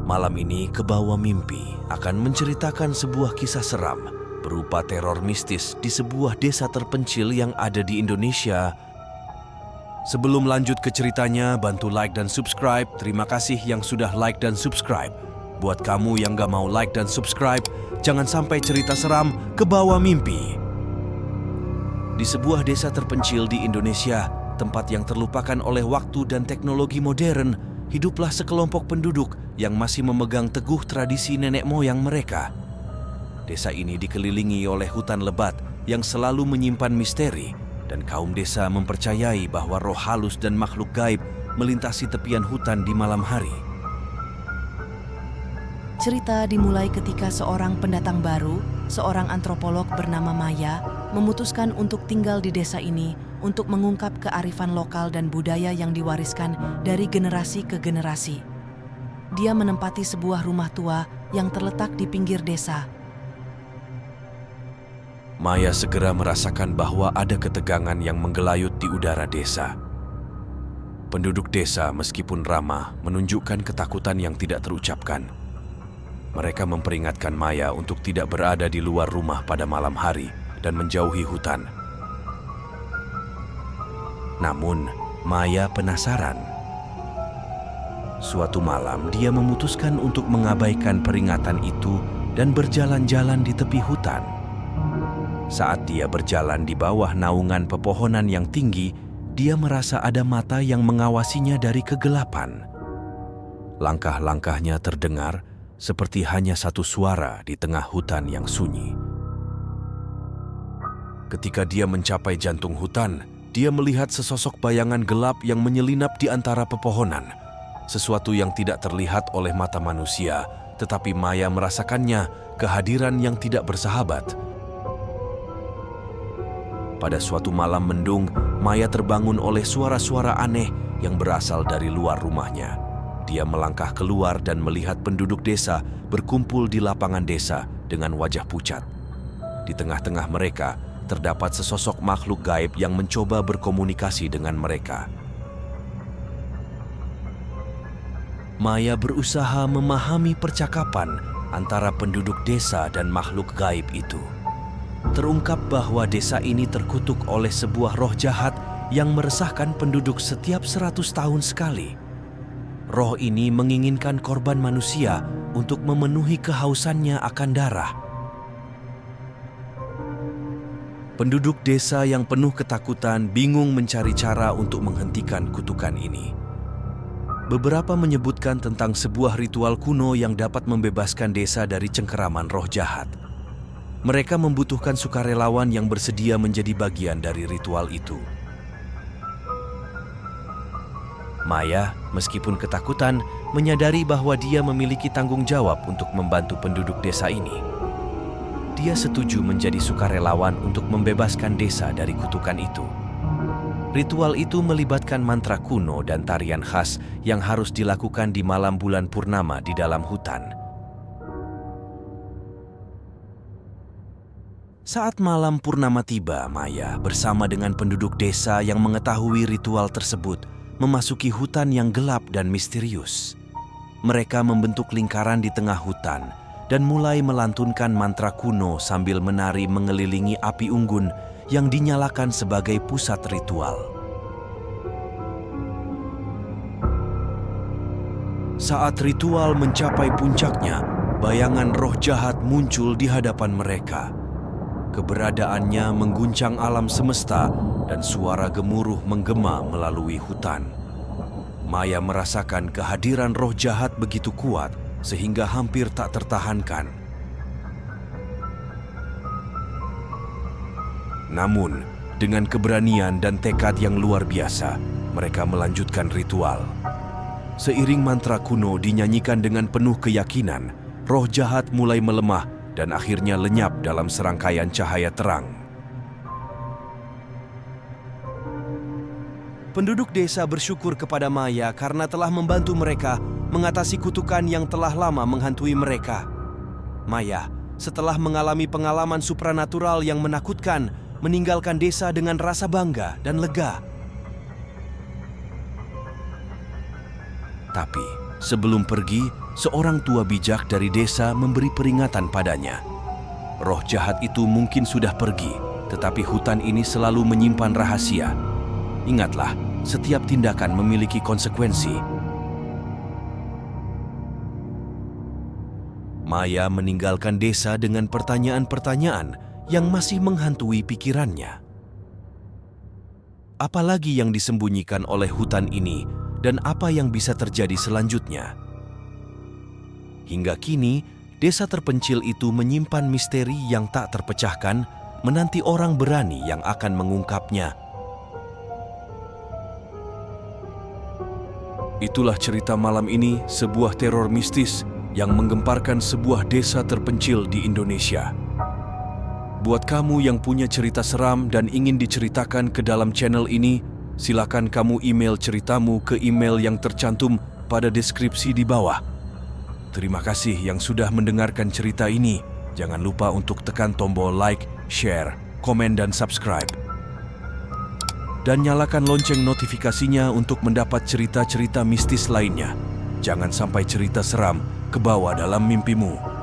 Malam ini Kebawa Mimpi akan menceritakan sebuah kisah seram berupa teror mistis di sebuah desa terpencil yang ada di Indonesia. Sebelum lanjut ke ceritanya, bantu like dan subscribe. Terima kasih yang sudah like dan subscribe. Buat kamu yang gak mau like dan subscribe, jangan sampai cerita seram Kebawa Mimpi. Di sebuah desa terpencil di Indonesia, tempat yang terlupakan oleh waktu dan teknologi modern, hiduplah sekelompok penduduk yang masih memegang teguh tradisi nenek moyang mereka. Desa ini dikelilingi oleh hutan lebat yang selalu menyimpan misteri, dan kaum desa mempercayai bahwa roh halus dan makhluk gaib melintasi tepian hutan di malam hari. Cerita dimulai ketika seorang pendatang baru, seorang antropolog bernama Maya, memutuskan untuk tinggal di desa ini untuk mengungkap kearifan lokal dan budaya yang diwariskan dari generasi ke generasi. Dia menempati sebuah rumah tua yang terletak di pinggir desa. Maya segera merasakan bahwa ada ketegangan yang menggelayut di udara desa. Penduduk desa meskipun ramah menunjukkan ketakutan yang tidak terucapkan. Mereka memperingatkan Maya untuk tidak berada di luar rumah pada malam hari dan menjauhi hutan. Namun, Maya penasaran. Suatu malam, dia memutuskan untuk mengabaikan peringatan itu dan berjalan-jalan di tepi hutan. Saat dia berjalan di bawah naungan pepohonan yang tinggi, dia merasa ada mata yang mengawasinya dari kegelapan. Langkah-langkahnya terdengar seperti hanya satu suara di tengah hutan yang sunyi. Ketika dia mencapai jantung hutan, dia melihat sesosok bayangan gelap yang menyelinap di antara pepohonan. Sesuatu yang tidak terlihat oleh mata manusia, tetapi Maya merasakannya, kehadiran yang tidak bersahabat. Pada suatu malam mendung, Maya terbangun oleh suara-suara aneh yang berasal dari luar rumahnya. Dia melangkah keluar dan melihat penduduk desa berkumpul di lapangan desa dengan wajah pucat. Di tengah-tengah mereka, terdapat sesosok makhluk gaib yang mencoba berkomunikasi dengan mereka. Maya berusaha memahami percakapan antara penduduk desa dan makhluk gaib itu. Terungkap bahwa desa ini terkutuk oleh sebuah roh jahat yang meresahkan penduduk setiap 100 tahun sekali. Roh ini menginginkan korban manusia untuk memenuhi kehausannya akan darah. Penduduk desa yang penuh ketakutan bingung mencari cara untuk menghentikan kutukan ini. Beberapa menyebutkan tentang sebuah ritual kuno yang dapat membebaskan desa dari cengkeraman roh jahat. Mereka membutuhkan sukarelawan yang bersedia menjadi bagian dari ritual itu. Maya, meskipun ketakutan, menyadari bahwa dia memiliki tanggung jawab untuk membantu penduduk desa ini. Dia setuju menjadi sukarelawan untuk membebaskan desa dari kutukan itu. Ritual itu melibatkan mantra kuno dan tarian khas yang harus dilakukan di malam bulan purnama di dalam hutan. Saat malam purnama tiba, Maya bersama dengan penduduk desa yang mengetahui ritual tersebut memasuki hutan yang gelap dan misterius. Mereka membentuk lingkaran di tengah hutan dan mulai melantunkan mantra kuno sambil menari mengelilingi api unggun yang dinyalakan sebagai pusat ritual. Saat ritual mencapai puncaknya, bayangan roh jahat muncul di hadapan mereka. Keberadaannya mengguncang alam semesta dan suara gemuruh menggema melalui hutan. Maya merasakan kehadiran roh jahat begitu kuat sehingga hampir tak tertahankan. Namun, dengan keberanian dan tekad yang luar biasa, mereka melanjutkan ritual. Seiring mantra kuno dinyanyikan dengan penuh keyakinan, roh jahat mulai melemah dan akhirnya lenyap dalam serangkaian cahaya terang. Penduduk desa bersyukur kepada Maya karena telah membantu mereka mengatasi kutukan yang telah lama menghantui mereka. Maya, setelah mengalami pengalaman supranatural yang menakutkan, meninggalkan desa dengan rasa bangga dan lega. Tapi sebelum pergi, seorang tua bijak dari desa memberi peringatan padanya. Roh jahat itu mungkin sudah pergi, tetapi hutan ini selalu menyimpan rahasia. Ingatlah, setiap tindakan memiliki konsekuensi. Maya meninggalkan desa dengan pertanyaan-pertanyaan yang masih menghantui pikirannya. Apalagi yang disembunyikan oleh hutan ini dan apa yang bisa terjadi selanjutnya? Hingga kini, desa terpencil itu menyimpan misteri yang tak terpecahkan, menanti orang berani yang akan mengungkapnya. Itulah cerita malam ini, sebuah teror mistis yang menggemparkan sebuah desa terpencil di Indonesia. Buat kamu yang punya cerita seram dan ingin diceritakan ke dalam channel ini, silakan kamu email ceritamu ke email yang tercantum pada deskripsi di bawah. Terima kasih yang sudah mendengarkan cerita ini. Jangan lupa untuk tekan tombol like, share, komen, dan subscribe. Dan nyalakan lonceng notifikasinya untuk mendapat cerita-cerita mistis lainnya. Jangan sampai cerita seram kebawa dalam mimpimu.